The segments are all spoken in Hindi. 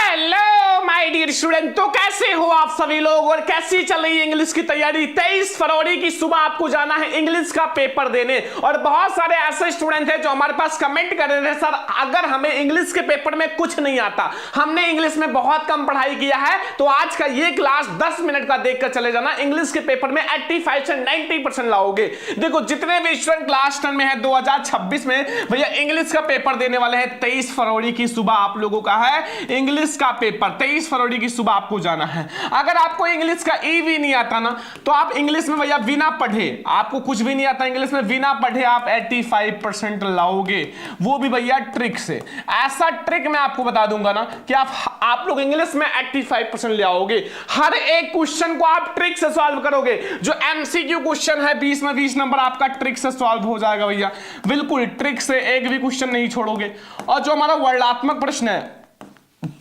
हेलो माय डियर स्टूडेंट, तो कैसे हो आप सभी लोग और कैसी चल रही है इंग्लिश की तैयारी। 23 फरवरी की सुबह आपको जाना है इंग्लिश का पेपर देने। और बहुत सारे ऐसे स्टूडेंट हैं जो हमारे पास कमेंट कर रहे थे, सर अगर हमें इंग्लिश के पेपर में कुछ नहीं आता, हमने इंग्लिश में बहुत कम पढ़ाई किया है, तो आज का ये क्लास 10 मिनट का देखकर चले जाना। इंग्लिश के पेपर में 85 से 90% लाओगे। देखो जितने भी स्टूडेंट क्लास 10 में है 2026 में, भैया इंग्लिश का पेपर देने वाले हैं 23 फरवरी की सुबह। आप लोगों का है इंग्लिश का पेपर 23 फरवरी की सुबह आपको जाना है। अगर आपको इंग्लिश का ई भी नहीं आता ना, तो आप इंग्लिश में भैया बिना पढ़े, आपको कुछ भी नहीं आता इंग्लिश में, बिना पढ़े आप 85% लाओगे, वो भी भैया ट्रिक से। ऐसा ट्रिक मैं आपको बता दूंगा ना कि आप लोग इंग्लिश में 85% ले आओगे। हर एक क्वेश्चन को आप ट्रिक से सॉल्व करोगे। जो एमसीक्यू क्वेश्चन है 20 में 20 नंबर आपका ट्रिक से सॉल्व हो जाएगा भैया, बिल्कुल ट्रिक से, एक भी क्वेश्चन नहीं छोड़ोगे। और जो हमारा वर्णात्मक प्रश्न है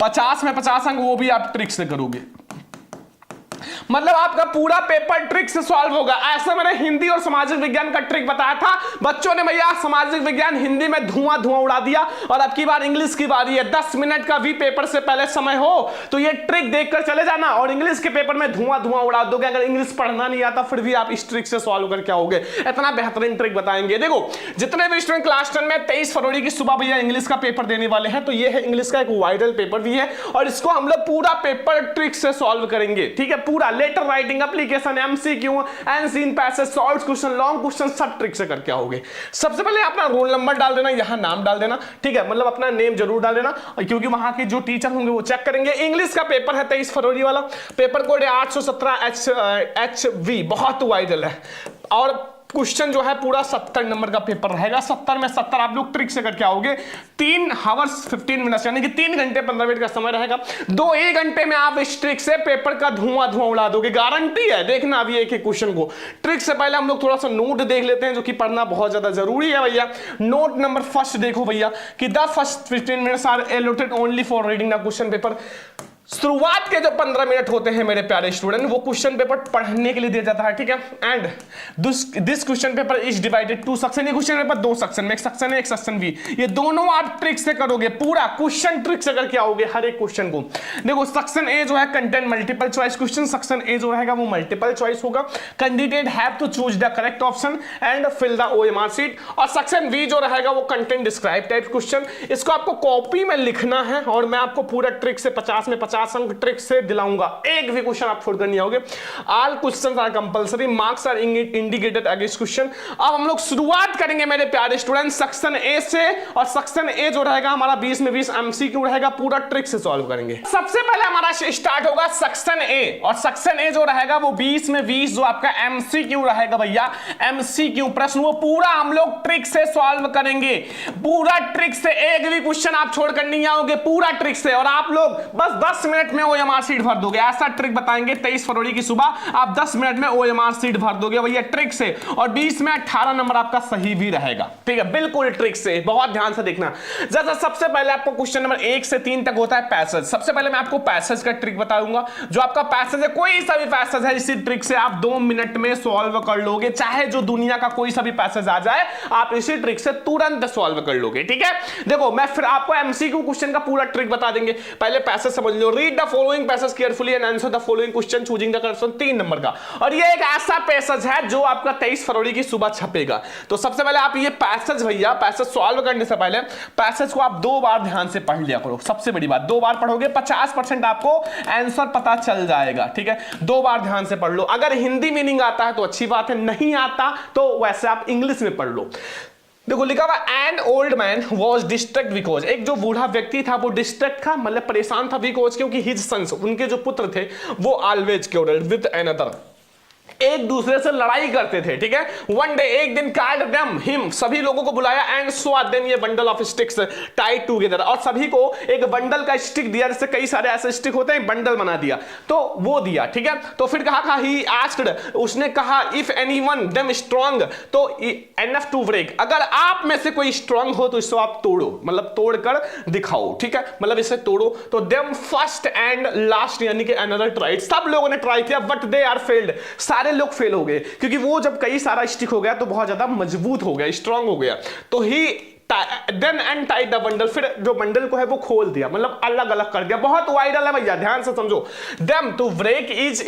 50 में 50 अंक, वो भी आप ट्रिक से करोगे। मतलब आपका पूरा पेपर ट्रिक से सॉल्व होगा। ऐसा मैंने हिंदी और सामाजिक विज्ञान का ट्रिक बताया था, बच्चों ने भैया सामाजिक विज्ञान हिंदी में धुआं धुआं उड़ा दिया। और अब की बार इंग्लिश की बारी है। 10 मिनट का भी पेपर से पहले समय हो तो ये ट्रिक देखकर चले जाना और इंग्लिश के पेपर में धुआं धुआं उड़ा दोगे। अगर इंग्लिश पढ़ना नहीं आता फिर भी आप इस ट्रिक से सॉल्व करके आओगे। इतना बेहतरीन ट्रिक बताएंगे। देखो जितने भी स्टूडेंट क्लास 10 में 23 फरवरी की सुबह भैया इंग्लिश का पेपर देने वाले हैं, तो ये है इंग्लिश का एक वायरल पेपर भी है और इसको हम लोग पूरा पेपर ट्रिक से सॉल्व करेंगे। ठीक है, पूरा letter writing, application, MCQ, unseen passage, short question, long question, सब ट्रिक से करके आओगे। सबसे पहले अपना रोल नंबर डाल देना, यहां नाम डाल देना। ठीक है, मतलब अपना नेम जरूर डाल देना क्योंकि वहां के जो टीचर होंगे वो चेक करेंगे। इंग्लिश का पेपर है 23 फरवरी वाला, पेपर कोड है 817 HV, बहुत वाइडल है। और क्वेश्चन जो है पूरा 70 नंबर का पेपर रहेगा। 70 में 70 आप लोग ट्रिक से करके आओगे। 3 आवर्स 15 मिनट यानी कि 3 घंटे 15 मिनट का समय रहेगा। 2-1 घंटे में आप इस ट्रिक से पेपर का धुआं धुआं उड़ा दोगे, गारंटी है। देखना अभी एक एक क्वेश्चन को ट्रिक से पहले हम लोग थोड़ा सा नोट देख लेते हैं, जो कि पढ़ना बहुत ज्यादा जरूरी है भैया। नोट नंबर फर्स्ट देखो भैया कि the first 15 minutes are allotted only for reading the question paper. शुरुआत के जो 15 मिनट होते हैं मेरे प्यारे स्टूडेंट, वो क्वेश्चन पेपर पढ़ने के लिए दिया जाता है। ठीक है, and this question paper is divided to section. ये क्वेश्चन पेपर 2 सेक्शन में, एक सेक्शन है एक सेक्शन बी। ये दोनों आप ट्रिक से करोगे, पूरा क्वेश्चन ट्रिक से करके आओगे हर एक क्वेश्चन को। देखो सेक्शन ए जो है content multiple choice question, section A जो रहेगा वो मल्टीपल चॉइस होगा। Candidate have to choose the correct option and fill the OMR sheet. और सेक्शन बी जो रहेगा वो कंटेंट डिस्क्राइब टाइप क्वेश्चन। इसको आपको कॉपी में लिखना है और मैं आपको पूरा ट्रिक से 50 में 50 अंक ट्रिक से दिलाऊंगा। एक भी क्वेश्चन आप छोड़कर नहीं आओगे। All questions are compulsory, marks are indicated against question. अब हम लोग शुरुआत करेंगे मेरे प्यारे स्टूडेंट सेक्शन ए से। और सेक्शन ए जो रहेगा हमारा 20 में 20 एमसीक्यू रहेगा, पूरा ट्रिक से सॉल्व करेंगे। सबसे पहले हमारा स्टार्ट होगा सेक्शन ए। और सेक्शन ए जो रहेगा वो 20 में 20 जो आपका एमसीक्यू रहेगा भैया, एमसीक्यू प्रश्न, वो पूरा हम लोग ट्रिक से सॉल्व करेंगे। पूरा ट्रिक से, एक भी क्वेश्चन आप छोड़कर नहीं आओगे, पूरा ट्रिक से। और आप लोग बस 10 मिनट में ओएमआर शीट भर दोगे। ऐसा ट्रिक बताएंगे 23 फरवरी की सुबह, आप 10 मिनट में ओएमआर शीट भर दोगे भैया ट्रिक से। और 20 में 18 नंबर आपका सही भी रहेगा। ठीक है, बिल्कुल ट्रिक से, बहुत ध्यान से देखना। जैसा सबसे पहले आपको क्वेश्चन नंबर 1 से 3 तक होता है पैसेज। सबसे पहले मैं आपको पैसेज का ट्रिक बताऊंगा। जो आपका पैसेज है, कोई सा भी पैसेज है, इसी ट्रिक से आप 2 मिनट में सॉल्व कर लोगे। चाहे जो दुनिया का कोई सा भी पैसेज आ जाए, आप इसी ट्रिक से तुरंत सॉल्व कर लोगे। ठीक है, देखो मैं फिर आपको एमसीक्यू क्वेश्चन का पूरा ट्रिक बता देंगे। पहले पैसेज समझ लो। Read the following passage carefully and answer the following question choosing the correct 3 number का। और ये एक ऐसा पैसेज है जो आपका 23 फरवरी की सुबह छपेगा। तो सबसे पहले आप ये पैसेज भैया, पैसेज सॉल्व करने से पहले पैसेज को आप 2 बार ध्यान से पढ़ लिया करो। सबसे बड़ी बात, 2 बार पढ़ोगे 50% आपको आंसर पता चल जाएगा। ठीक है, 2 बार ध्यान से पढ़ लो। अगर हिंदी मीनिंग आता है तो अच्छी बात है, नहीं आता तो वैसे आप इंग्लिश में पढ़ लो। देखो लिखा हुआ an old man was distract because, एक जो बूढ़ा व्यक्ति था वो डिस्ट्रैक्ट था, मतलब परेशान था, बिकॉज क्योंकि हिज सन्स, उनके जो पुत्र थे वो ऑलवेज क्योरल विद अनदर, एक दूसरे से लड़ाई करते थे। ठीक है, वन डे, एक दिन, कार्ड देम हिम, सभी लोगों को बुलाया, एंड सो देम ये bundle of sticks Tide together, और सभी को एक बंडल का स्टिक दिया, जैसे कई सारे ऐसे स्टिक होते हैं, बंडल बना दिया, तो वो दिया। ठीक है, तो फिर कहा ही आस्क्ड, उसने कहा इफ एनीवन देम स्ट्रांग तो एनफ टू ब्रेक, अगर आप में से कोई स्ट्रांग हो तो इसको आप तोड़ो, मतलब तोड़कर दिखाओ। ठीक है, मतलब इसे तोड़ो। तो देम फर्स्ट एंड लास्ट यानी कि अनदर ट्राइड, सब लोगों ने ट्राई किया बट दे आर फेल्ड, सारे लोग फेल हो गए, क्योंकि वो जब कई सारा स्टिक हो गया तो बहुत ज्यादा मजबूत हो गया, स्ट्रांग हो गया। तो ही देन अनटाइड द बंडल, फिर जो बंडल को है वो खोल दिया, मतलब अलग अलग कर दिया। बहुत वायरल है भैया, ध्यान से समझो। Them to break is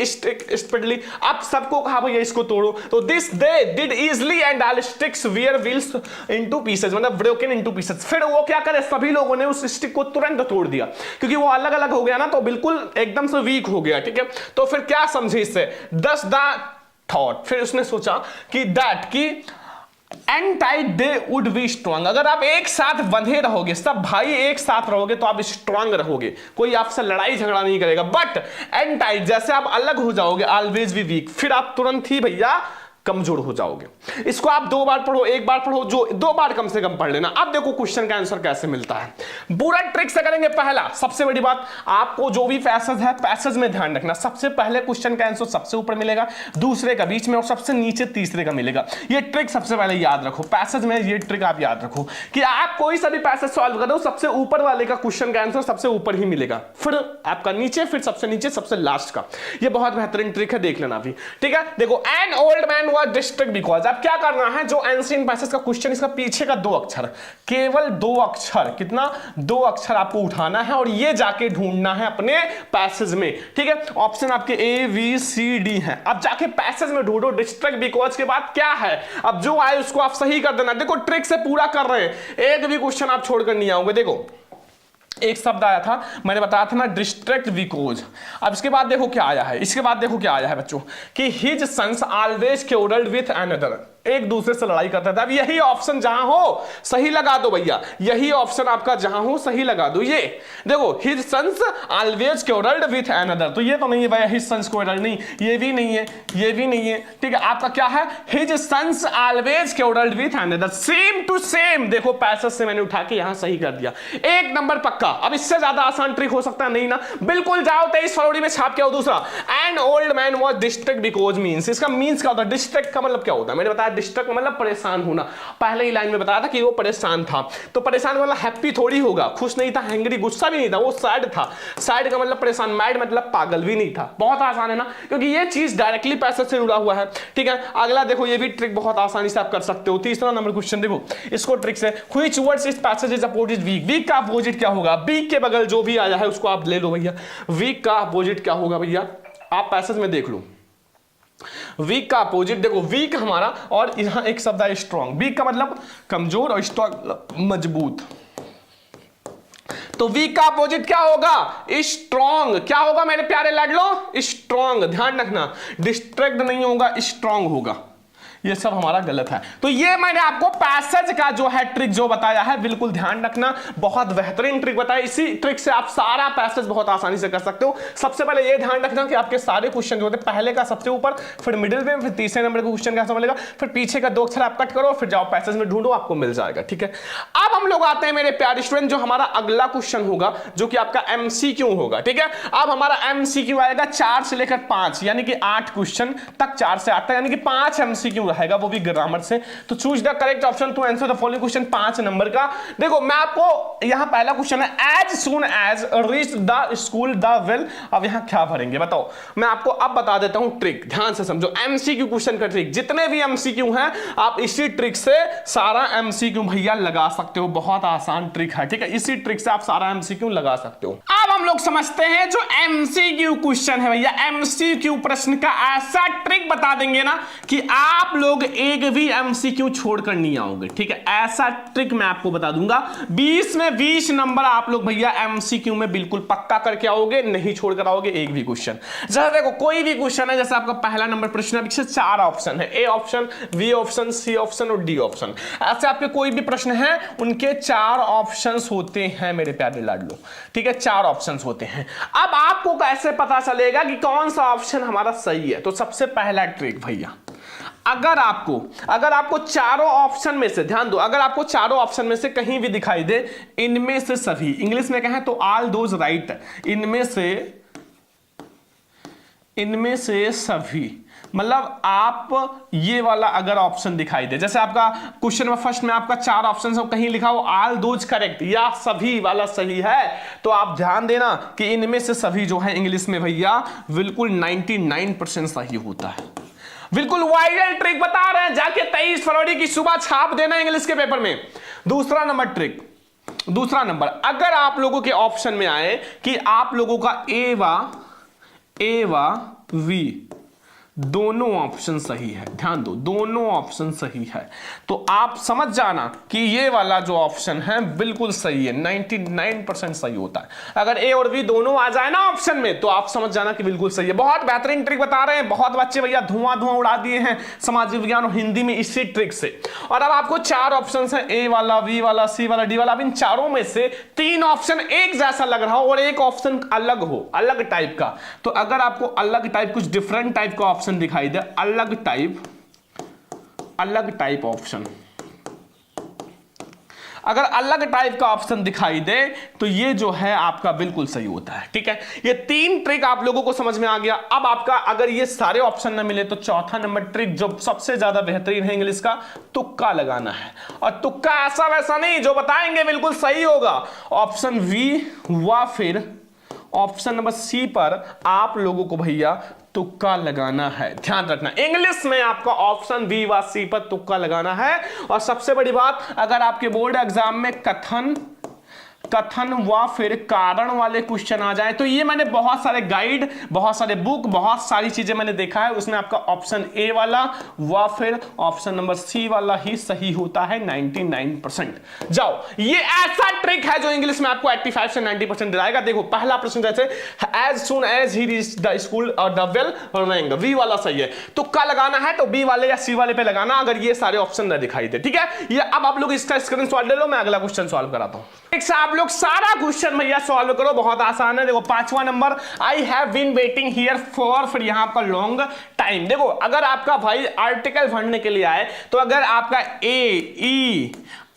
speedily, अब सबको कहा भैया इसको तोड़ो, तो this they did easily and all sticks where wheels into pieces, मतलब ब्रोकन इनटू पीसेस। फिर वो क्या करे, सभी लोगों ने उस स्टिक को तुरंत तोड़ दिया, क्योंकि वो अलग अलग हो गया ना, तो बिल्कुल एकदम से वीक हो गया, ठीक है। तो फिर क्या समझे इससे, दस द थॉट, फिर उसने सोचा कि दैट की एंटाइड दे वुड बी स्ट्रांग, अगर आप एक साथ बंधे रहोगे, सब भाई एक साथ रहोगे तो आप स्ट्रांग रहोगे, कोई आपसे लड़ाई झगड़ा नहीं करेगा। बट एंटाइड, जैसे आप अलग हो जाओगे, ऑलवेज बी वीक, फिर आप तुरंत ही भैया कमजोर हो जाओगे। इसको आप 2 बार पढ़ो, 1 बार पढ़ो, जो 2 बार कम से कम पढ़ लेना। अब देखो क्वेश्चन का आंसर कैसे मिलता है, पूरा ट्रिक से करेंगे। पहला सबसे बड़ी बात, आपको जो भी पैसेज है, पैसेज में ध्यान रखना, सबसे पहले क्वेश्चन का आंसर सबसे ऊपर मिलेगा, दूसरे का बीच में, और सबसे नीचे तीसरे का मिलेगा। ये ट्रिक सबसे पहले याद रखो, पैसेज में ये ट्रिक आप याद रखो कि आप कोई सा भी पैसेज सॉल्व करो, सबसे ऊपर वाले का क्वेश्चन का आंसर सबसे ऊपर ही मिलेगा, फिर आपका नीचे, फिर सबसे नीचे, सबसे लास्ट का। ये बहुत बेहतरीन ट्रिक है, देख लेना भी, ठीक है। देखो, an old man was distracted because, अब क्या करना है, जो एंशिएंट पैसेज का क्वेश्चन, इसका पीछे का 2 अक्षर, केवल 2 अक्षर, कितना, 2 अक्षर आपको उठाना है और ये जाके ढूंढना है अपने पैसेज में, ठीक है। ऑप्शन आपके ए बी सी डी है, अब जाके पैसेज में ढूंढो। डिस्ट्रैक्ट बिकॉज के बाद क्या है, अब जो आए उसको आप सही कर देना। देखो ट्रिक से पूरा कर रहे हैं, एक भी क्वेश्चन आप छोड़कर नहीं आओगे। देखो एक शब्द आया था, मैंने बताया था ना, डिस्ट्रैक्ट बिकॉज। अब इसके बाद देखो क्या आया है, इसके बाद देखो क्या आया है बच्चों, कि his sons always quarrelled with another, एक दूसरे से लड़ाई करता था। अब यही ऑप्शन जहां हो सही लगा दो भैया, यही ऑप्शन आपका जहां हो सही लगा दो। ये देखो, his sons always quarrelled with another, तो ये तो नहीं है भैया, हिज सन्स क्वारल्ड नहीं, ये भी नहीं है, ये भी नहीं है, ठीक है। आपका क्या है, his sons always quarrelled with another, same to same. देखो पैसेज से मैंने उठा के यहां सही कर दिया, 1 नंबर पक्का। अब इससे ज्यादा आसान ट्रिक हो सकता है नहीं ना, बिल्कुल जाओ 23 फरवरी में छाप के आओ। दूसरा, an old man was distract because means, इसका मींस क्या होता है, डिस्ट्रैक्ट का मतलब क्या होता है, मैंने बताया डिस्ट्रैक्ट मतलब परेशान होना, पहले ही लाइन में बताया था कि वो परेशान था। तो परेशान मतलब हैप्पी थोड़ी होगा, खुश नहीं था, हैंग्री गुस्सा भी नहीं था, वो सैड था। सैड का मतलब परेशान, मैड मतलब पागल भी नहीं था। बहुत आसान है ना, क्योंकि ये चीज डायरेक्टली पैसेज से जुड़ा हुआ है, ठीक है। अगला देखो, ये भी ट्रिक बहुत आसानी से आप कर सकते हो। तीसरा नंबर क्वेश्चन देखो, इसको ट्रिक से, व्हिच वर्ड्स इस passage is opposite weak, weak का अपोजिट क्या होगा, वीक के बगल जो भी आया है उसको आप ले लो भैया। वीक का अपोजिट क्या होगा भैया, आप पैसेज में देख लो। वीक का अपोजिट देखो, वीक हमारा, और यहां एक शब्द है स्ट्रॉन्ग। वीक का मतलब कमजोर और स्ट्रॉन्ग मजबूत। तो वीक का अपोजिट क्या होगा, स्ट्रॉन्ग। क्या होगा मेरे प्यारे लाडलो, स्ट्रॉन्ग। ध्यान रखना, डिस्ट्रैक्ट नहीं होगा, स्ट्रॉन्ग होगा। ये सब हमारा गलत है। तो ये मैंने आपको पैसेज का जो है ट्रिक जो बताया है, बिल्कुल ध्यान रखना, बहुत बेहतरीन ट्रिक बताया। इसी ट्रिक से आप सारा पैसेज बहुत आसानी से कर सकते हो। सबसे पहले ये ध्यान रखना कि आपके सारे क्वेश्चन जो होते हैं, पहले का सबसे ऊपर, फिर मिडिल में, फिर तीसरे नंबर का क्वेश्चन कैसा मिलेगा, फिर पीछे का 2 अक्षर आप कट करो, फिर जाओ पैसेज में ढूंढो, आपको मिल जाएगा, ठीक है। अब हम लोग आते हैं मेरे प्यारे स्टूडेंट, जो हमारा अगला क्वेश्चन होगा, जो कि आपका एमसीक्यू होगा, ठीक है। अब हमारा एमसीक्यू आएगा 4 से लेकर 5, यानी कि 8 क्वेश्चन तक, 4 से 8 तक, यानी कि 5 एमसीक्यू रहेगा, वो भी ग्रामर से। तो choose the correct option to answer the following question, 5 number का। देखो मैं आपको यहां पहला क्वेश्चन है, as soon as reach the school the well. अब यहां क्या भरेंगे बताओ, मैं आपको अब बता देता हूं ट्रिक, ध्यान से समझो। एमसीक्यू क्वेश्चन का ट्रिक, जितने भी एमसीक्यू हैं आप इसी ट्रिक से सारा एमसीक्यू भैया लगा सकते हो। बहुत आसान ट्रिक है, ठीक है। इसी ट्रिक से आप सारा एमसीक्यू लगा सकते हो। अब हम लोग समझते हैं जो एमसीक्यू क्वेश्चन है भैया, एमसीक्यू प्रश्न का ऐसा ट्रिक बता देंगे ना कि आप लोग एक भी एमसीक्यू छोड़कर नहीं आओगे, ठीक है। ऐसा ट्रिक मैं आपको बता दूंगा, 20 में 20 नंबर आप लोग भैया एमसीक्यू में बिल्कुल पक्का करके आओगे, नहीं छोड़कर आओगे एक भी क्वेश्चन। जैसे देखो कोई भी क्वेश्चन है, जैसे आपका पहला नंबर प्रश्न है, पीछे 4 ऑप्शन है, A option, B option, C option और डी ऑप्शन। ऐसे आपके कोई भी प्रश्न है, उनके 4 ऑप्शंस होते हैं मेरे प्यारे लाडलो, ठीक है। 4 ऑप्शंस होते हैं। अब आपको कैसे पता चलेगा कि कौन सा ऑप्शन हमारा सही है? तो सबसे पहला ट्रिक भैया, अगर आपको चारों ऑप्शन में से, ध्यान दो, अगर आपको चारों ऑप्शन में से कहीं भी दिखाई दे इनमें से सभी, इंग्लिश में कहें तो ऑल दोज राइट, इनमें से सभी, मतलब आप ये वाला अगर ऑप्शन दिखाई दे, जैसे आपका क्वेश्चन में फर्स्ट में आपका 4 ऑप्शन है, कहीं लिखा हो ऑल दोज करेक्ट या सभी वाला सही है, तो आप ध्यान देना कि इनमें से सभी जो है इंग्लिश में भैया बिल्कुल 99% सही होता है। बिल्कुल वायरल ट्रिक बता रहे हैं, जाके 23 फरवरी की सुबह छाप देना इंग्लिश के पेपर में। दूसरा नंबर, अगर आप लोगों के ऑप्शन में आए कि आप लोगों का ए व वी दोनों ऑप्शन सही है, ध्यान दो, दोनों ऑप्शन सही है, तो आप समझ जाना कि ये वाला जो ऑप्शन है बिल्कुल सही है, 99% सही होता है। अगर ए और बी दोनों आ जाए ना ऑप्शन में तो आप समझ जाना कि बिल्कुल सही है। बहुत बेहतरीन ट्रिक बता रहे हैं, बहुत बच्चे भैया धुआं उड़ा दिए हैं सामाजिक विज्ञान और हिंदी में इसी ट्रिक से। और अब आपको 4 ऑप्शन है, ए वाला, बी वाला, सी वाला, डी वाला। अब इन चारों में से 3 ऑप्शन एक जैसा लग रहा हो और एक ऑप्शन अलग हो, अलग टाइप का। तो अगर आपको अलग टाइप, कुछ डिफरेंट टाइप का ऑप्शन दिखाई दे, अलग टाइप ऑप्शन, अगर अलग टाइप का ऑप्शन दिखाई दे तो ये जो है आपका बिल्कुल सही होता है। ठीक है, ये 3 ट्रिक आप लोगों को समझ में आ गया। अब आपका अगर ये सारे ऑप्शन ना मिले तो चौथा नंबर ट्रिक जो सबसे ज्यादा बेहतरीन है इंग्लिश का, तुक्का लगाना है। और तुक्का ऐसा वैसा नहीं, जो बताएंगे बिल्कुल सही होगा। ऑप्शन वी व फिर ऑप्शन नंबर सी पर आप लोगों को भैया तुक्का लगाना है, ध्यान रखना। इंग्लिश में आपका ऑप्शन बी व सी पर तुक्का लगाना है। और सबसे बड़ी बात, अगर आपके बोर्ड एग्जाम में कथन व फिर कारण वाले क्वेश्चन आ जाए तो ये मैंने बहुत सारे गाइड, बहुत सारे बुक, बहुत सारी चीजें मैंने देखा है, उसमें आपका ऑप्शन ए वाला व फिर ऑप्शन नंबर सी वाला ही सही होता है 99%। जाओ, ये ऐसा ट्रिक है जो इंग्लिश में आपको 85 से 90% दिलाएगा। देखो पहला प्रश्न जैसे as soon as he reach the school और द बेल रंग, वी वाला सही है। तुक्का लगाना है तो बी वाले या सी वाले पे लगाना अगर ये सारे ऑप्शन न दिखाई दे। ठीक है, ये अब आप लोग इसका स्क्रीनशॉट ले लो, मैं अगला क्वेश्चन सॉल्व कराता हूं। आप लोग सारा क्वेश्चन भैया सॉल्व करो, बहुत आसान है। देखो 5वां number, I have been waiting here for, फिर यहां आपका लॉन्ग टाइम। देखो अगर आपका भाई आर्टिकल भरने के लिए आए तो अगर आपका ए ई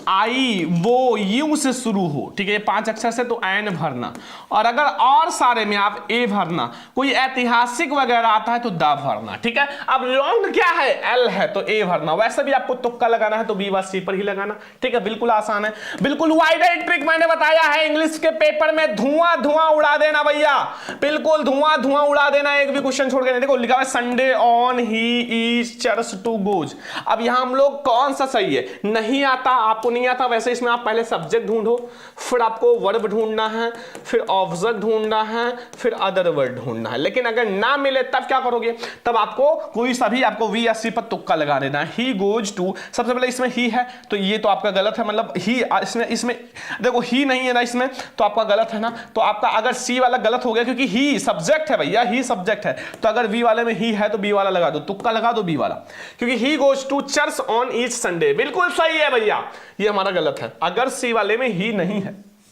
आई वो यू से शुरू हो, ठीक है, 5 अक्षर से तो एन भरना, और अगर और सारे में आप ए भरना, कोई ऐतिहासिक वगैरह आता है तो द भरना। ठीक है, अब लॉन्ग क्या है, एल है तो ए भरना। वैसे भी आपको तुक्का लगाना है तो बी व सी पर ही लगाना। ठीक है, बिल्कुल आसान है, बिल्कुल वाइडल ट्रिक मैंने बताया है। इंग्लिश के पेपर में धुआं उड़ा देना भैया, बिल्कुल धुआं उड़ा देना, एक भी क्वेश्चन छोड़ के नहीं। देखो लिखा है Sunday on he is church to goes. अब यहां हम लोग कौन सा सही है, नहीं आता आपको, नहीं आता वैसे इसमें आप पहले सब्जेक्ट ढूंढो, फिर आपको वर्ब ढूंढना है, फिर ऑब्जेक्ट ढूंढना है, फिर अदर वर्ड ढूंढना है। लेकिन अगर ना मिले तब क्या करोगे, तब आपको कोई सा भी आपको वी या सी पर तुक्का लगा देना है। ही गोज टू, सबसे पहले इसमें ही है तो ये तो आपका गलत है, मतलब ही इसमें देखो ही नहीं है ना इसमें, तो आपका गलत है ना। तो आपका अगर सी वाला गलत हो गया क्योंकि ही सब्जेक्ट है भैया, ही सब्जेक्ट है, तो अगर वी वाले में ही है तो बी वाला लगा दो, तुक्का लगा दो बी वाला, क्योंकि he goes to church on each Sunday. बिल्कुल सही है भैया, ये हमारा गलत है। अगर सी वाले में ही नहीं है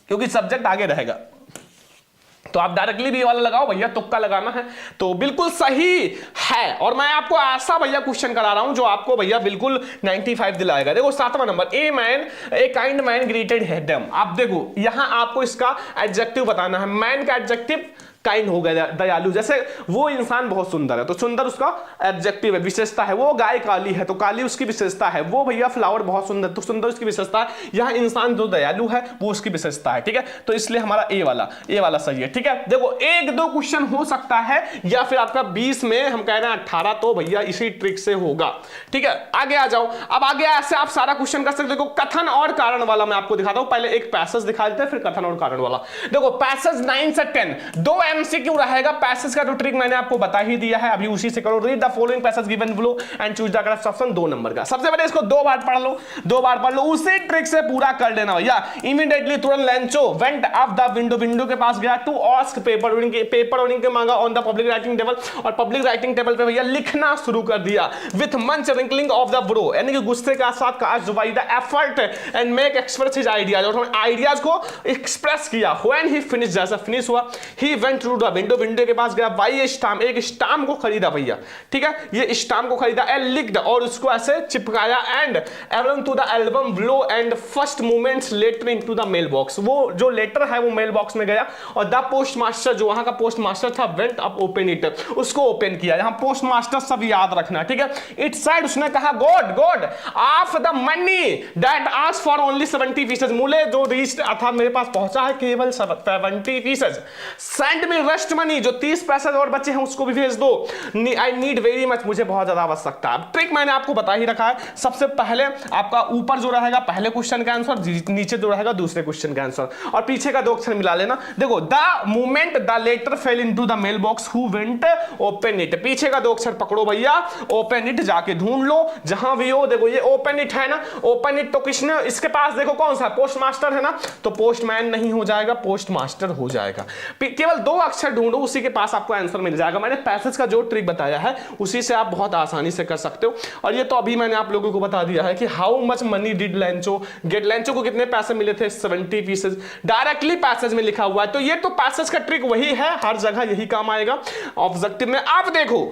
क्योंकि सब्जेक्ट आगे रहेगा तो आप डायरेक्टली बी वाला लगाओ भैया, तुक्का लगाना है तो बिल्कुल सही है। और मैं आपको ऐसा भैया क्वेश्चन करा रहा हूं जो आपको भैया बिल्कुल 95 दिलाएगा। देखो 7वां number, a kind man greeted him. आप देखो यहां आपको इसका एडजेक्टिव बताना है। मैन का एडजेक्टिव काइंड हो गया, दयालु। जैसे वो इंसान बहुत सुंदर है तो सुंदर उसका एडजेक्टिव है, विशेषता है। वो गाय काली है तो काली उसकी विशेषता है। वो भैया फ्लावर बहुत सुंदर तो सुंदर उसकी विशेषता है। यहाँ इंसान जो दयालु है वो उसकी विशेषता है। ठीक है, तो इसलिए हमारा ए वाला सही है। ठीक है, देखो 1-2 क्वेश्चन हो सकता है या फिर आपका 20 में हम कह रहे हैं 18, तो भैया इसी ट्रिक से होगा। ठीक है, आगे आ जाओ। अब आगे ऐसे आप सारा क्वेश्चन कर सकते। देखो कथन और कारण वाला मैं आपको दिखाता हूं। पहले एक पैसेज दिखा देते हैं फिर कथन और कारण वाला। देखो पैसेज 9 से 10 2 MCQ रहेगा। पैसेज का जो ट्रिक मैंने आपको बता ही दिया है, अभी उसी से करो। Read the following passage given below and choose the correct option. 2 number का सबसे पहले इसको 2 बार पढ़ लो, 2 बार पढ़ लो, उसी ट्रिक से पूरा कर लेना भैया। इमीडिएटली तुरंत Lencho went up the window के पास गया टू आस्क पेपर ओनिंग के मांगा on the public writing table, और पब्लिक राइटिंग टेबल पे भैया लिखना शुरू कर दिया। विथ मंच रिंकलिंग ऑफ द ब्रो, यानी कि गुस्से के साथ कहा जुबाई the effort and make express his ideas, और आइडियाज को एक्सप्रेस किया। व्हेन ही फिनिश, जैसा फिनिश हुआ, he went to the window के पास गया। बाई स्टाम्प, एक स्टाम्प को खरीदा भैया। ठीक है, ये स्टाम्प को खरीदा एंड लिख्ड, और उसको ऐसे चिपकाया। And album to the album blow and first movements letter into the mail box, वो जो लेटर है वो मेल बॉक्स में गया। और द पोस्ट मास्टर, जो वहां का पोस्ट मास्टर था, वेंट अप ओपन इट, उसको ओपन किया। यहां पोस्ट मास्टर सब याद रखना। ठीक है, इट साइड उसने कहा God of the money that ask for only 70 pieces, मूल्य जो रीच्ड अर्थात मेरे पास पहुंचा है केवल 70 पीसेज, सेंड भी रेस्ट मनी जो 30 पैसे और बचे हैं उसको भी भेज दो। आई नीड वेरी मच, मुझे बहुत ज्यादा आवश्यकता है। ट्रिक मैंने आपको बता ही रखा है। सबसे पहले आपका ऊपर जो रहेगा पहले क्वेश्चन का आंसर, नीचे जो रहेगा दूसरे क्वेश्चन का आंसर, और पीछे का 2 अक्षर मिला लेना। देखो the moment the letter fell into the mail box who went open it, पीछे का 2 अक्षर पकड़ो भैया, ओपन इट जाके ढूंढ लो जहां भी हो। देखो ये ओपन इट है ना, ओपन इट तो किसने, इसके पास देखो कौन सा पोस्ट मास्टर है ना, तो पोस्टमैन नहीं हो जाएगा, पोस्ट मास्टर हो जाएगा। केवल 2 अक्षर ढूंढो, उसी के पास आपको आंसर मिल जाएगा। मैंने पैसेज का जो ट्रिक बताया है उसी से आप बहुत आसानी से कर सकते हो। और ये तो अभी मैंने आप लोगों को बता दिया है कि how much money did Lancho get, Lancho को कितने पैसे मिले थे, 70 पीसेज, डायरेक्टली पैसेज में लिखा हुआ है। तो ये तो पैसेज का ट्रिक वही है, हर जगह यही काम आएगा ऑब्जेक्टिव में। आप देखो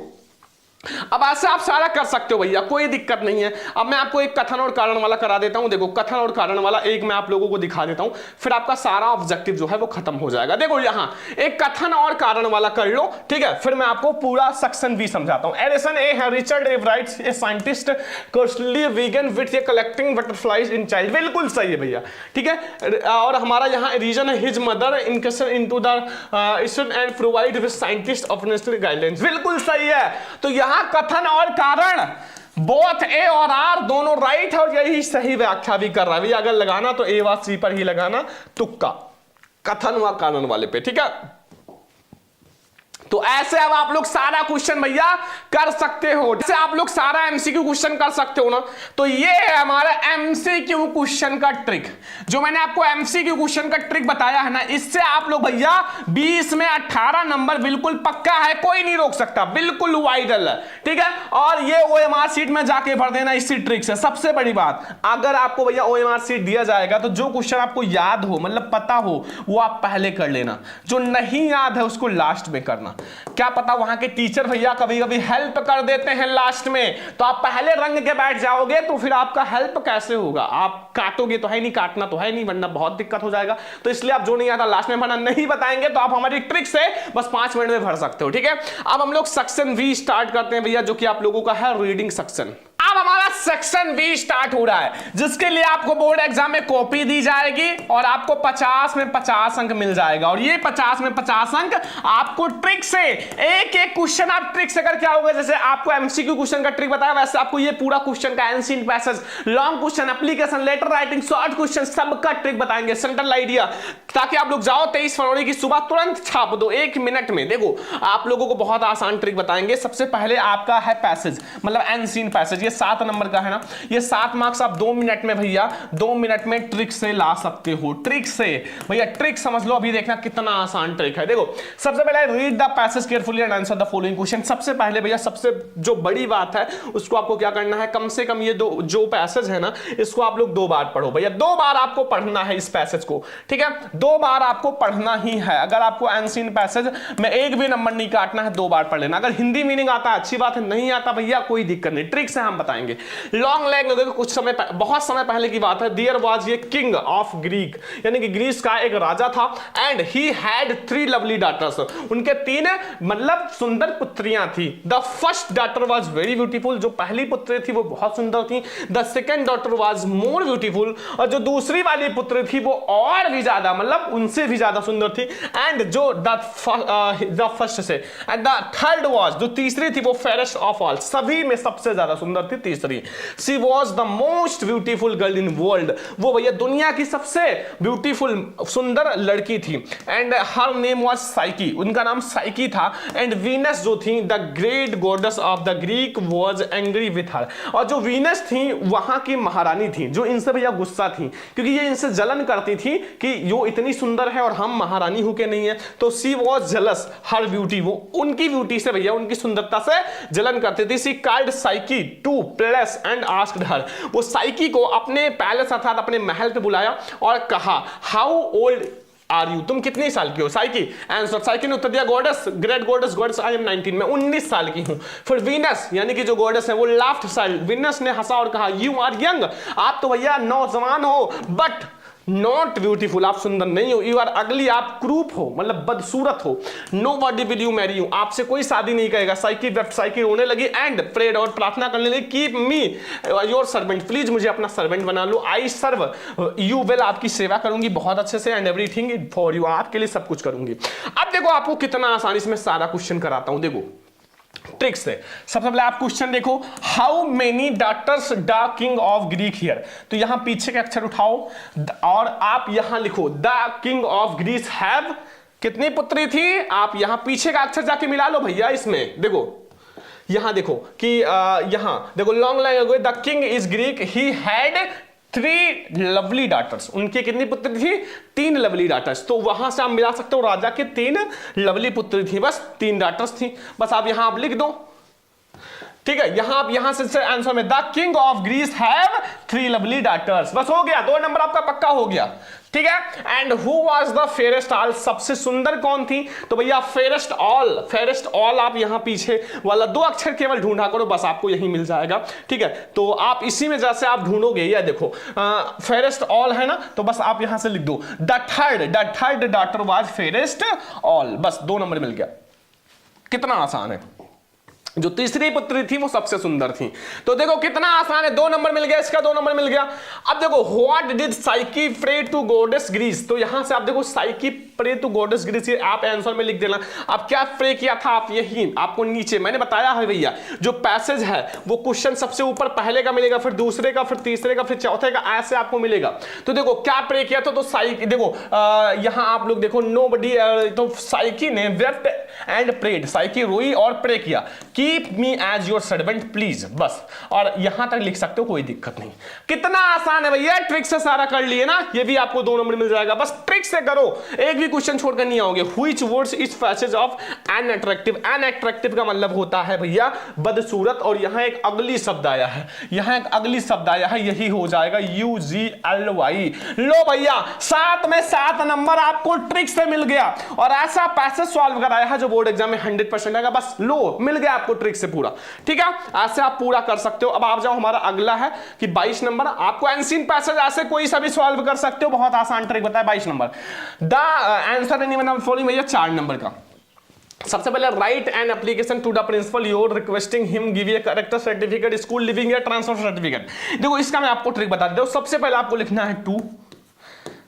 अब ऐसे आप सारा कर सकते हो भैया, कोई दिक्कत नहीं है। अब मैं आपको एक कथन और कारण वाला करा देता हूं। देखो कथन और कारण वाला एक मैं आप लोगों को दिखा देता हूं, फिर आपका सारा ऑब्जेक्टिव जो है वो खत्म हो जाएगा। देखो यहां एक कथन और कारण वाला कर लो, ठीक है, फिर मैं आपको पूरा सेक्शन बी समझाता हूं। एडिसन ए है Richard Ebright's a scientist curiously began with a collecting butterflies in child, बिल्कुल सही है भैया, ठीक है। और हमारा यहां रीजन है his mother incursion into the end provide with scientist of national guidelines, बिल्कुल सही है। तो यहां कथन और कारण बोथ ए और आर दोनों राइट है और यही सही व्याख्या भी कर रहा है। अगर लगाना तो ए व सी पर ही लगाना, तुक्का कथन व कारण वाले पे, ठीक है। तो ऐसे अब आप लोग सारा क्वेश्चन भैया कर सकते हो, जैसे आप लोग सारा एमसीक्यू क्वेश्चन कर सकते हो ना। तो ये है हमारा एमसीक्यू क्वेश्चन का ट्रिक, जो मैंने आपको एमसीक्यू क्वेश्चन का ट्रिक बताया है ना, इससे आप लोग भैया 20 में 18 नंबर बिल्कुल पक्का है, कोई नहीं रोक सकता, बिल्कुल वाइडल है, ठीक है। और ये ओएमआर सीट में जाके भर देना इसी ट्रिक से। सबसे बड़ी बात, अगर आपको भैया ओएमआर सीट दिया जाएगा तो जो क्वेश्चन आपको याद हो, मतलब पता हो, वो आप पहले कर लेना, जो नहीं याद है उसको लास्ट में करना। क्या पता वहां के टीचर भैया कभी कभी हेल्प कर देते हैं लास्ट में, तो आप पहले रंग के बैठ जाओगे तो फिर आपका हेल्प कैसे होगा, आप काटोगे तो है नहीं, काटना तो है नहीं, वरना बहुत दिक्कत हो जाएगा। तो इसलिए आप जो नहीं आता लास्ट में भरना, नहीं बताएंगे तो आप हमारी ट्रिक से बस 5 मिनट में भर सकते हो, ठीक है। अब हम लोग सेक्शन वी स्टार्ट करते हैं भैया, जो कि आप लोगों का है रीडिंग सेक्शन। अब हमारा सेक्शन बी स्टार्ट हो रहा है, जिसके लिए आपको बोर्ड एग्जाम में कॉपी दी जाएगी और आपको 50 में 50 अंक मिल जाएगा। और ये 50 में 50 अंक आपको ट्रिक से, एक एक क्वेश्चन आप ट्रिक से करके आओगे। जैसे आपको एमसीक्यू क्वेश्चन का ट्रिक बताया, वैसे आपको ये पूरा क्वेश्चन का ancient passage, long question, application, letter writing, short question, सबका ट्रिक बताएंगे, सेंट्रल आइडिया, ताकि आप लोग जाओ 23 फरवरी की सुबह तुरंत छाप दो 1 मिनट में। देखो आप लोगों को बहुत आसान ट्रिक बताएंगे। सबसे पहले आपका है पैसेज, मतलब एंशिएंट पैसेज, 7 नंबर का है ना, ये 7 मार्क्स आप 2 मिनट में भैया 2 मिनट में ट्रिक से ला सकते हो। ट्रिक से भैया, ट्रिक समझ लो, अभी देखना कितना आसान ट्रिक है। देखो सबसे पहले read the passage carefully and answer the following question. सबसे पहले भैया सबसे जो बड़ी बात है उसको आपको क्या करना है, कम से कम ये जो पैसेज है ना, इसको आप लोग 2 बार पढ़ो भैया, 2 बार आपको पढ़ना है इस पैसेज को, ठीक है, 2 बार आपको पढ़ना ही है। अगर आपको एंशिएंट पैसेज में एक भी नंबर नहीं काटना है, 2 बार पढ़ लेना। अगर हिंदी मीनिंग आता है अच्छी बात है, नहीं आता भैया कोई दिक्कत नहीं, ट्रिक से हम बताएंगे। लॉन्ग लैंग, देखो कुछ समय बहुत समय पहले की बात है, देयर वाज ये किंग ऑफ ग्रीक, यानी कि ग्रीस का एक राजा था, and he had 3 lovely daughters, उनके 3 मतलब सुंदर पुत्रियां थी। The first daughter was very beautiful, जो पहली पुत्री थी वो बहुत सुंदर थी। The second daughter was more beautiful, और जो दूसरी वाली पुत्री थी वो और भी ज्यादा, मतलब उनसे भी ज्यादा सुंदर थी। एंड जो द फर्स्ट से, एंड द थर्ड वाज, जो तीसरी थी वो फेयरेस्ट ऑफ ऑल, सभी में सबसे ज्यादा सुंदर थी तीसरी। She was the most beautiful girl in world, वो भैया दुनिया की सबसे ब्यूटीफुल सुंदर लड़की थी। And her name was psyche, उनका नाम साइकी था। एंड वीनस जो थी the great goddess of the Greek was angry with her, और जो वीनस थी वहां की महारानी थी, जो इनसे भैया गुस्सा थी, क्योंकि ये इनसे जलन करती थी कि यो इतनी सुंदर है और हम महारानी होके नहीं है। तो सी वॉज जेलस हर ब्यूटी, वो उनकी ब्यूटी से भैया, उनकी सुंदरता से जलन करती थी। She called Psyche to palace and asked her, वो साइकी को अपने पैलेस अर्थात अपने महल पे बुलाया और कहा हाउ ओल्ड आर यू, तुम कितनी साल की हो साइकी? आंसर, साइकी ने उत्तर दिया goddess, great goddess, goddess I am 19, मैं 19 साल की हूं। फिर वीनस यानी कि जो गॉडेस है वो लाफ्ड साइड, वीनस ने हंसा और कहा यू आर यंग, आप तो भैया नौजवान हो, बट नॉट ब्यूटीफुल, आप सुंदर नहीं हो, यू आर अगली, आप क्रूप हो, मतलब बदसूरत हो, nobody will you marry you, आपसे कोई शादी नहीं करेगा, साइकी वेप्ट, साइकी रोने लगी, एंड प्रेड, और प्रार्थना करने लगी, keep me your servant, please मुझे अपना सर्वेंट बना लो, आई सर्व यू वेल, आपकी सेवा करूंगी बहुत अच्छे से, एंड एवरीथिंग फॉर यू, आपके लिए सब कुछ करूंगी। अब देखो आपको कितना आसानी से मैं सारा क्वेश्चन कराता हूं, देखो ट्रिक्स है। सबसे पहले आप क्वेश्चन देखो, how many daughters the king of Greek here, तो यहां पीछे के अक्षर उठाओ और आप यहां लिखो the king of Greece have, कितनी पुत्री थी, आप यहां पीछे का अक्षर जाके मिला लो भैया, इसमें देखो, यहां देखो कि यहां देखो, long line ago the king is Greek, he had 3 lovely daughters, उनकी कितनी पुत्री थी, 3 लवली डॉटर्स, तो वहां से आप मिला सकते हो राजा के 3 लवली पुत्री थी, बस 3 डॉटर्स थी, बस आप यहां आप लिख दो, ठीक है, यहां आप यहां से आंसर में the king of Greece have 3 lovely daughters, बस हो गया, 2 नंबर आपका पक्का हो गया, ठीक है। And who was the fairest all, सबसे सुंदर कौन थी, तो भैया फेयरेस्ट ऑल, फेयरेस्ट ऑल आप यहां पीछे वाला 2 अक्षर केवल ढूंढा करो, बस आपको यही मिल जाएगा, ठीक है। तो आप इसी में जैसे आप ढूंढोगे, या देखो फेयरेस्ट ऑल है ना, तो बस आप यहां से लिख दो the third daughter was fairest all, बस 2 नंबर मिल गया, कितना आसान है। जो तीसरी पुत्री थी वो सबसे सुंदर थी, तो देखो कितना आसान है, 2 नंबर मिल गया, इसका 2 नंबर मिल गया। अब देखो what did Psyche pray to goddess Greece, तो यहां से आप देखो Psyche pray to goddess Greece, आप आंसर में लिख देना, आप क्या प्रे किया था, आप यही आपको नीचे मैंने बताया है भैया, जो पैसेज है वो क्वेश्चन सबसे ऊपर पहले का मिलेगा, फिर दूसरे का, फिर तीसरे का, फिर चौथे का, ऐसे आपको मिलेगा। तो देखो क्या प्रे किया था, तो साइकी देखो यहां आप लोग देखो नोबडी, तो साइकी ने वेप्ट एंड प्रेड, साइकी रोई और प्रे किया, keep me as your servant please, बस, और यहां तक लिख सकते हो, कोई दिक्कत नहीं। कितना आसान है भैया, ट्रिक से सारा कर लिए ना, ये भी आपको 2 नंबर मिल जाएगा, बस ट्रिक से करो, एक भी क्वेश्चन छोड़कर नहीं आओगे। Which words is passage of unattractive, unattractive का मतलब होता है भैया बदसूरत, और यहां एक अगली शब्द आया है, यहां एक अगली शब्द आया है, यही हो जाएगा UGLY। लो भैया 7 में 7 नंबर आपको ट्रिक से मिल गया, और ऐसा पैसेज सॉल्व कराया है जो बोर्ड एग्जाम में 100% आएगा, बस लो मिल गया आपको ट्रिक से पूरा, ठीक है, ऐसे आप पूरा कर सकते हो। अब आप जाओ, हमारा अगला है कि 22 नंबर, आपको एंसीन पैसेज ऐसे कोई सा भी सॉल्व कर सकते हो, बहुत आसान ट्रिक बताया। 22 number the answer any one of following, भैया 4 नंबर का। सबसे पहले write an application to the principal your requesting him give a character certificate, school leaving या ट्रांसफर सर्टिफिकेट। देखो इसका मैं आपको ट्रिक बता देता हूं, सबसे पहले आपको लिखना है टू,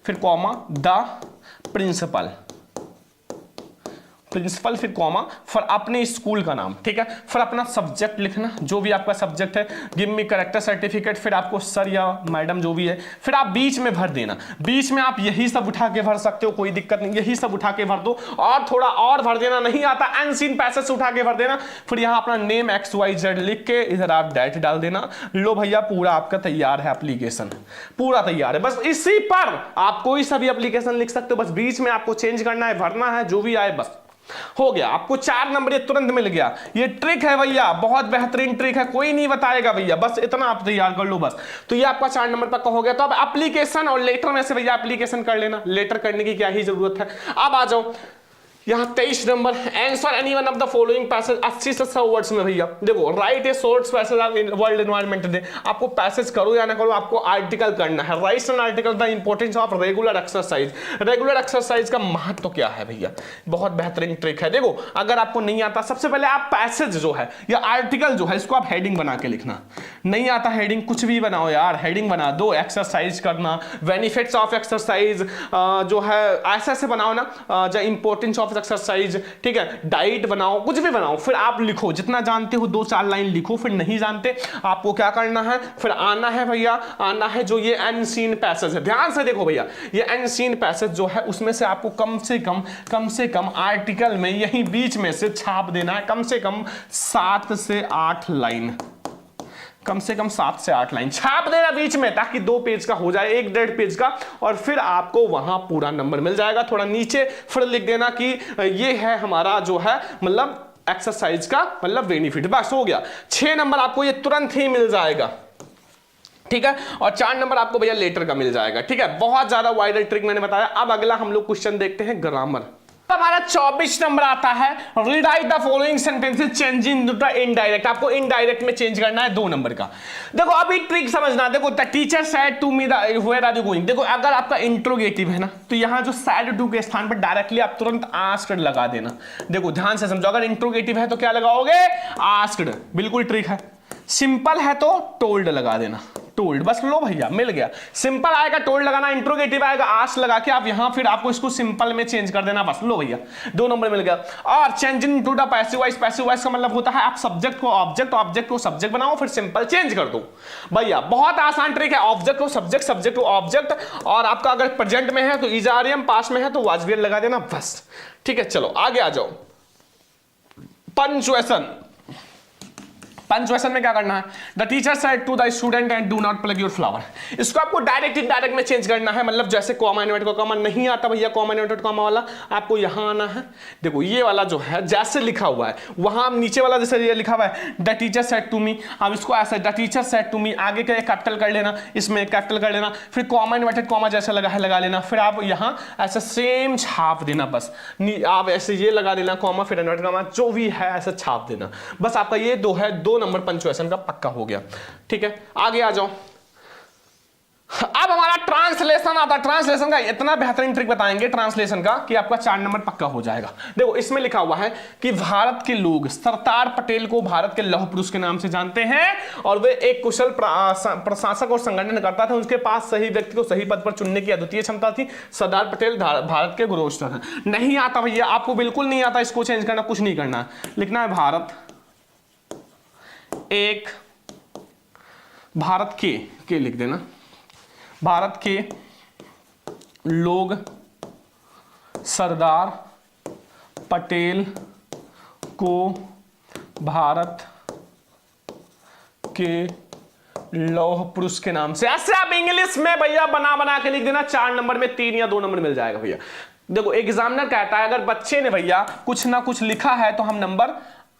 फिर कॉमा द प्रिंसिपल, प्रिंसिपल फिर कॉमा, फिर अपने स्कूल का नाम, ठीक है, फिर अपना सब्जेक्ट लिखना, जो भी आपका सब्जेक्ट है, गिव मी करेक्टर सर्टिफिकेट, फिर आपको सर या मैडम जो भी है, फिर आप बीच में भर देना, बीच में आप यही सब उठा के भर सकते हो, कोई दिक्कत नहीं, यही सब उठा के भर दो, और थोड़ा और भर देना, नहीं आता अनसीन पैसेज से उठा के भर देना, फिर यहां अपना नेम XYZ लिख के इधर आप डेट डाल देना। लो भैया पूरा आपका तैयार है, एप्लीकेशन पूरा तैयार है, बस इसी पर आप कोई सा भी एप्लीकेशन लिख सकते हो, बस बीच में आपको चेंज करना है, भरना है, जो भी आए बस हो गया, आपको 4 नंबर ये तुरंत मिल गया। ये ट्रिक है भैया, बहुत बेहतरीन ट्रिक है, कोई नहीं बताएगा भैया, बस इतना आप तैयार कर लो बस, तो ये आपका 4 नंबर पक्का हो गया। तो अब एप्लीकेशन और लेटर में से भैया एप्लीकेशन कर लेना, लेटर करने की क्या ही जरूरत है। अब आ जाओ यहां 23 number, answer any one of the following passage, 80 से 100 वर्ड्स में भैया। देखो right A short passage of world environment day, आपको पैसेज करो या ना करो, आपको आर्टिकल करना है। Right an article the importance of regular exercise, regular exercise का महत्व क्या है भैया, बहुत बेहतरीन ट्रिक है। देखो अगर आपको नहीं आता, सबसे पहले आप पैसेज जो है या आर्टिकल जो है इसको आप हेडिंग बना के लिखना, नहीं आता हेडिंग कुछ भी बनाओ यार, हेडिंग बना दो, एक्सरसाइज करना, बेनिफिट्स ऑफ एक्सरसाइज जो है ऐसे ऐसे बनाओ ना, जो इंपॉर्टेंस ऑफ एक्सरसाइज, ठीक है, डाइट बनाओ, कुछ भी बनाओ, फिर आप लिखो, जितना जानते हो 2-4 लाइन लिखो, फिर नहीं जानते आपको क्या करना है, फिर आना है भैया, आना है जो ये अनसीन पैसेज है, ध्यान से देखो भैया, ये अनसीन पैसेज जो है उसमें से आपको कम से कम आर्टिकल में यही बीच में से छाप देना है, कम से कम 7 से 8 लाइन, कम से कम 7 से 8 लाइन छाप देना बीच में, ताकि 2 पेज का हो जाए, 1-1.5 पेज का, और फिर आपको वहां पूरा नंबर मिल जाएगा। थोड़ा नीचे फिर लिख देना कि ये है हमारा जो है मतलब एक्सरसाइज का मतलब बेनिफिट, बस हो गया। 6 नंबर आपको ये तुरंत ही मिल जाएगा, ठीक है, और 4 नंबर आपको भैया लेटर का मिल जाएगा, ठीक है, बहुत ज्यादा वाइडल ट्रिक मैंने बताया। अब अगला हम लोग क्वेश्चन देखते हैं ग्रामर। हमारा 24 नंबर आता है, rewrite the following sentences changing to indirect. आपको इनडायरेक्ट में चेंज करना है 2 नंबर का। देखो अभी ट्रिक समझना, देखो the teacher said to me where are you going. देखो अगर आपका इंट्रोगेटिव है ना, तो यहां जो सैड टू के स्थान पर डायरेक्टली आप तुरंत आस्क्ड लगा देना। देखो ध्यान से समझो, अगर इंट्रोगेटिव है तो क्या लगाओगे, आस्क्ड। बिल्कुल ट्रिक है। सिंपल है तो टोल्ड लगा देना, टोल्ड। बस लो भैया, मिल गया। सिंपल आएगा टोल्ड लगाना, इंट्रोगेटिव आएगा आस्क लगा के आप यहां फिर आपको इसको सिंपल में चेंज कर देना। बस लो भैया, 2 नंबर मिल गया। और changing to the passive voice, passive voice का मतलब होता है आप सब्जेक्ट को ऑब्जेक्ट, ऑब्जेक्ट को सब्जेक्ट बनाओ फिर सिंपल चेंज कर दो। भैया बहुत आसान ट्रिक है, ऑब्जेक्ट को सब्जेक्ट, सब्जेक्ट को ऑब्जेक्ट। और आपका अगर प्रेजेंट में है तो इज आर एम, पास्ट में है तो वाज वेयर लगा देना बस। ठीक है, चलो आगे आ जाओ। पंक्चुएशन। पंक्चुएशन में क्या करना है, the teacher said to the student and do not pluck your flower. इसको आपको डायरेक्ट इनडायरेक्ट में चेंज करना है। मतलब जैसे कॉमा इन्वर्टेड को कॉमा नहीं आता भैया, कॉमा इन्वर्टेड कॉमा वाला आपको यहां आना है। देखो ये वाला जो है जैसे लिखा हुआ है वहां नीचे वाला जैसे ये लिखा हुआ है the teacher said to me, अब इसको ऐसे the teacher said to me आगे का कैपिटल कर लेना, इसमें कैपिटल कर लेना, फिर कॉमा इन्वर्टेड कॉमा जैसा लगा है लगा लेना, फिर आप यहां ऐसा सेम छाप देना। बस आप ऐसे ये लगा देना कॉमा फिर इन्वर्टेड कॉमा जो भी है ऐसे छाप देना। बस आपका ये 2 नंबर पंक्चुएशन का पक्का हो गया। ठीक है, आगे आ जाओ। अब हमारा ट्रांसलेशन आता है। ट्रांसलेशन का इतना बेहतरीन ट्रिक बताएंगे ट्रांसलेशन का कि आपका 4 नंबर पक्का हो जाएगा। देखो इसमें लिखा हुआ है कि भारत के लोग सरदार पटेल को भारत के लौह पुरुष के नाम से जानते हैं और वे एक कुशल प्रशासक और संगठन करता था। उनके पास सही व्यक्ति को सही पद पर चुनने की अद्वितीय क्षमता थी। सरदार पटेल भारत के गुरुस्तर हैं। नहीं आता भैया, आपको बिल्कुल नहीं आता, इसको चेंज करना कुछ नहीं करना, लिखना है भारत एक, भारत के लिख देना, भारत के लोग सरदार पटेल को भारत के लौह पुरुष के नाम से। ऐसे आप इंग्लिश में भैया बना बना के लिख देना, 4 नंबर में 3 या 2 नंबर मिल जाएगा भैया। देखो एग्जामिनर कहता है अगर बच्चे ने भैया कुछ ना कुछ लिखा है तो हम नंबर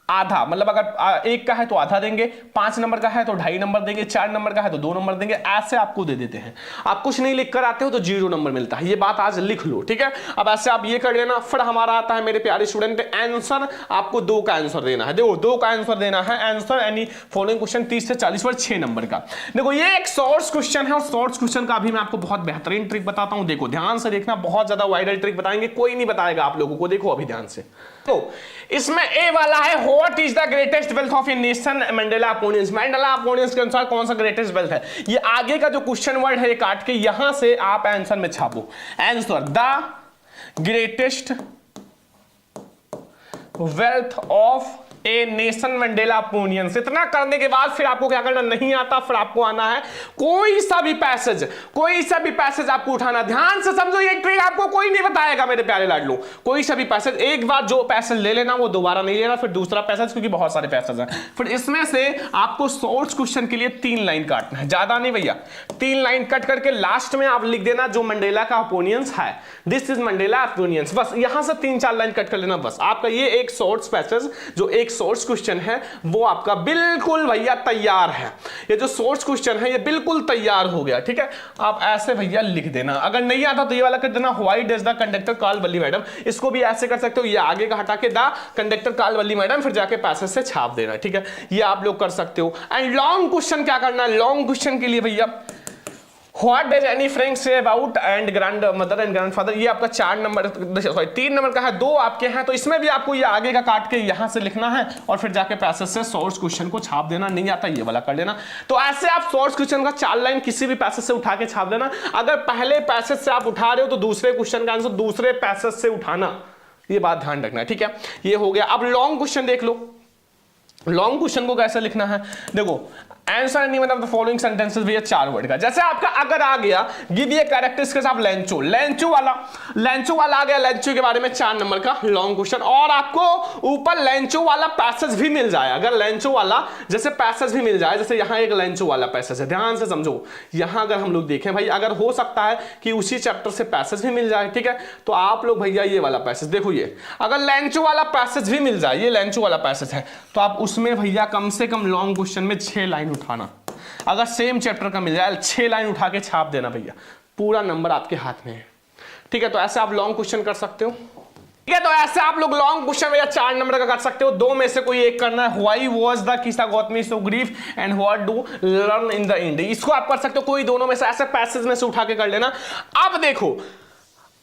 आधा, मतलब अगर 1 का है तो आधा देंगे, 5 नंबर का है तो 2.5 नंबर देंगे, 4 नंबर का है तो 2 नंबर देंगे, ऐसे आपको दे देते हैं। आप कुछ नहीं लिख कर आते हो तो 0 नंबर मिलता है। ये बात आज लिख लो, ठीक है। अब ऐसे आप ये कर लेना। फिर हमारा आता है मेरे प्यारे स्टूडेंट आंसर। आपको 2 का आंसर देना है। देखो 2 का आंसर देना है। आंसर एनी फॉलोइंग क्वेश्चन 30 से 40 पर 6 नंबर का। देखो ये एक शॉर्ट्स क्वेश्चन है और शॉर्ट्स क्वेश्चन का अभी मैं आपको बहुत बेहतरीन ट्रिक बताता हूं। देखो ध्यान से देखना, बहुत ज्यादा वाइडल ट्रिक बताएंगे, कोई नहीं बताएगा आप लोगों को। देखो अभी ध्यान से, तो इसमें ए वाला है what is the greatest wealth of a nation, Mandela opinions. Mandela opinions के अनुसार कौन सा ग्रेटेस्ट वेल्थ है। ये आगे का जो क्वेश्चन वर्ड है ये काट के यहां से आप आंसर में छापो। Answer the greatest wealth of a nation Mandela opinions. इतना करने के बाद फिर आपको क्या करना, नहीं आता फिर आपको आना है कोई सा भी पैसेज आपको उठाना। ध्यान से समझो, ये ट्रिक आपको कोई नहीं बताएगा मेरे प्यारे लाडलो। कोई सा भी पैसेज, एक बार जो पैसेज ले लेना वो दोबारा नहीं लेना, फिर दूसरा पैसेज, क्योंकि बहुत सारे पैसेज हैं। फिर इसमें से आपको शॉर्ट्स क्वेश्चन के लिए 3 लाइन काटना है, ज्यादा नहीं भैया। 3 लाइन कट करके लास्ट में आप लिख देना जो मंडेला का अपोनियंस है, दिस इज मंडेला अपोनियंस। बस यहां से 3-4 लाइन कट कर लेना। बस आपका ये एक शॉर्ट्स पैसेज जो एक सोर्स क्वेश्चन है वो आपका बिल्कुल भैया तैयार है। ये जो सोर्स क्वेश्चन है ये बिल्कुल तैयार हो गया, ठीक है। आप ऐसे भैया लिख देना। अगर नहीं आता तो ये वाला कर देना, why does the conductor call Valli madam. इसको भी ऐसे कर सकते हो, ये आगे का हटा के the conductor call Valli madam, फिर जाके पैसेज से छाप देना, ठीक है। ये आप लोग कर सकते हो। एंड लॉन्ग क्वेश्चन क्या करना है, लॉन्ग क्वेश्चन के लिए भैया What does any Frank say about and grandmother and grandfather। ये आपका 4 नंबर, सॉरी 3 नंबर का है, 2 आपके हैं, तो इसमें भी आपको ये आगे का काट के यहां से लिखना है और फिर जाके पैसेज से सोर्स क्वेश्चन को छाप देना। नहीं आता ये वाला कर लेना। तो ऐसे आप सोर्स क्वेश्चन का 4 लाइन किसी भी पैसेज से उठा के छाप देना। अगर पहले पैसेज से आप उठा रहे हो तो दूसरे क्वेश्चन का आंसर दूसरे पैसेज से उठाना, ये बात ध्यान रखना है, ठीक है। ये हो गया। अब लॉन्ग क्वेश्चन देख लो। लॉन्ग क्वेश्चन को कैसे लिखना है, देखो answer any one of the following sentences भी 4 वर्ड का। जैसे आपका अगर आ गया give a characteristics of Lencho, Lencho वाला आ गया, लेंचो के बारे में 4 नंबर का लॉन्ग क्वेश्चन। और आपको ऊपर लेंचो वाला पैसेज भी मिल जाए, अगर लेंचो वाला जैसे पैसेज भी मिल जाए, जैसे यहां एक लेंचो वाला पैसेज है, ध्यान से समझो। यहां अगर हम लोग देखें भाई, अगर हो सकता है कि उसी चैप्टर से पैसेज भी मिल जाए, ठीक है, तो आप लोग भैया ये वाला पैसेज देखो, ये अगर लेंचो वाला पैसेज भी मिल जाए, ये लेंचो वाला पैसेज है, तो आप उसमें भैया कम से कम लॉन्ग क्वेश्चन में 6 लाइन उठाना। अगर सेम चैप्टर का मिल जाए 6 लाइन उठा के छाप देना भैया, पूरा नंबर आपके हाथ में है, ठीक है। तो ऐसे आप लॉन्ग क्वेश्चन कर सकते हो। ठीक है, तो ऐसे आप लोग लॉन्ग क्वेश्चन भैया 4 नंबर का कर सकते हो, दो में से कोई एक करना है। Why was the Kisa Gautami so grief and what do learn in the end, इसको आप कर सकते हो, कोई दोनों में से ऐसे पैसेज में से उठा के कर लेना।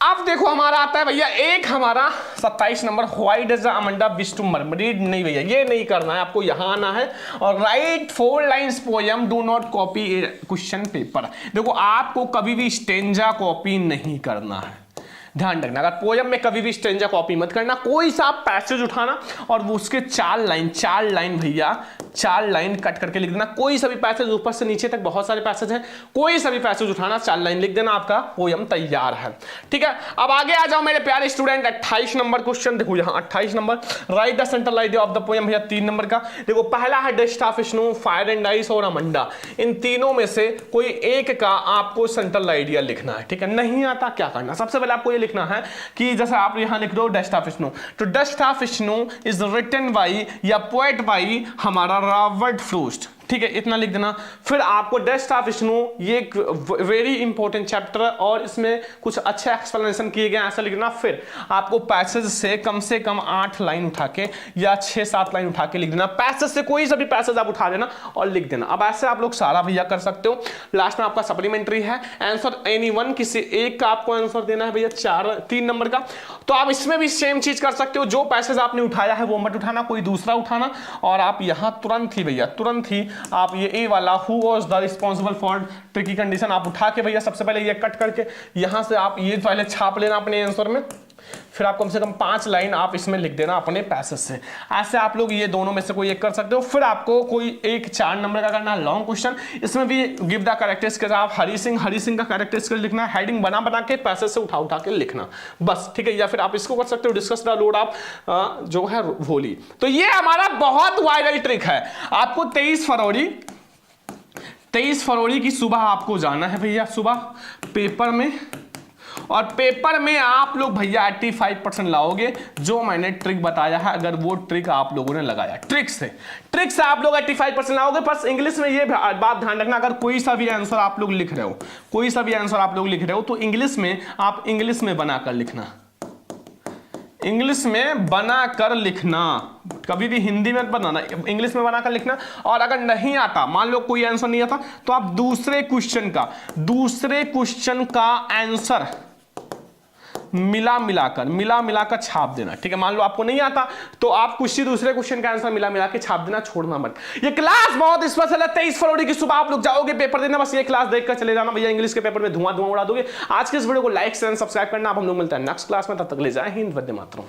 अब देखो हमारा आता है भैया एक हमारा 27 number, why does Amanda wish to mermaid. नहीं भैया ये नहीं करना है, आपको यहां आना है और right 4 lines poem, do not copy A question paper. देखो आपको कभी भी स्टेंजा कॉपी नहीं करना है, ध्यान रखना। अगर पोयम में कभी भी स्टेंजा कॉपी मत करना, कोई सा पैसेज उठाना और वो उसके 4 लाइन भैया 4 लाइन कट करके लिख देना। कोई सा भी पैसेज ऊपर से नीचे तक बहुत सारे पैसेज हैं, कोई सा भी पैसेज उठाना 4 लाइन लिख देना, आपका पोयम तैयार है। ठीक है, अब आगे आ जाओ मेरे प्यारे स्टूडेंट। 28 नंबर क्वेश्चन देखो यहाँ 28 number, right the central idea of the poem भैया 3 नंबर का। देखो पहला है dust of snow, fire and ice और अमंडा। इन तीनों में से कोई एक का आपको सेंट्रल आइडिया लिखना है। ठीक है, नहीं आता क्या करना, सबसे पहले आपको लिखना है कि जैसे आप यहां लिख रहे हो डस्ट ऑफ स्नो, तो dust of snow is written by या पोएट बाई हमारा रॉबर्ट फ्रॉस्ट। ठीक है, इतना लिख देना। फिर आपको डस्ट ऑफ स्नो, ये एक वेरी इंपॉर्टेंट चैप्टर है और इसमें कुछ अच्छे एक्सप्लेनेशन किए गए, ऐसा लिखना। फिर आपको पैसेज से कम 8 लाइन उठा के या 6-7 लाइन उठा के लिख देना। पैसेज से कोई सा भी पैसेज आप उठा देना और लिख देना। अब ऐसे आप लोग सारा भैया कर सकते हो। लास्ट में आपका सप्लीमेंट्री है आंसर एनीवन, किसी एक का आपको आंसर देना है भैया 3 नंबर का। तो आप इसमें भी सेम चीज कर सकते हो, जो पैसेज आपने उठाया है वो मत उठाना, कोई दूसरा उठाना और आप यहां तुरंत ही आप ये ए वाला who was the responsible for tricky condition आप उठा के भैया सबसे पहले ये कट करके यहां से आप ये पहले छाप लेना अपने आंसर में। फिर आप कम से कम 5 लाइन आप इसमें लिख देना अपने पैसेज से। ऐसे आप लोग ये दोनों में से कोई एक कर सकते हो। फिर आपको कोई एक 4 नंबर का करना है लॉन्ग क्वेश्चन, इसमें भी गिव द कैरेक्टरिस्टिक्स, आप हरी सिंह का कैरेक्टरिस्टिक्स लिखना है, हेडिंग बना के पैसेज से उठा के लिखना बस। ठीक है, या फिर आप इसको कर सकते हो डिस्कस द लोड आप जो है होली। तो ये हमारा बहुत वायरल ट्रिक है। आपको 23 फरवरी की सुबह आपको जाना है भैया, सुबह पेपर में, और पेपर में आप लोग भैया 85% लाओगे। जो मैंने ट्रिक बताया है, अगर वो ट्रिक आप लोगों ने लगाया, ट्रिक से आप लोग 85% लाओगे। बस इंग्लिश में ये बात ध्यान रखना, अगर कोई सा भी आंसर आप लोग लिख रहे हो तो इंग्लिश में आप इंग्लिश में बनाकर लिखना, इंग्लिश में बनाकर लिखना, कभी भी हिंदी में बनाना, इंग्लिश में बनाकर लिखना। और अगर नहीं आता, मान लो कोई आंसर नहीं आता, तो आप दूसरे क्वेश्चन का आंसर मिला मिलाकर छाप देना। ठीक है, मान लो आपको नहीं आता तो आप कुछ दूसरे क्वेश्चन का आंसर मिला के छाप देना, छोड़ना मत। ये क्लास बहुत स्पेशल है, 23 फरवरी की सुबह आप लोग जाओगे पेपर देना, बस ये क्लास देखकर चले जाना भैया, इंग्लिश के पेपर में धुआं उड़ा दोगे। आज के इस वीडियो को लाइक शेयर सब्सक्राइब करना। अब हम लोग मिलते हैं नेक्स्ट क्लास में, तब तक ले जाए हिंद, वंदे मातरम।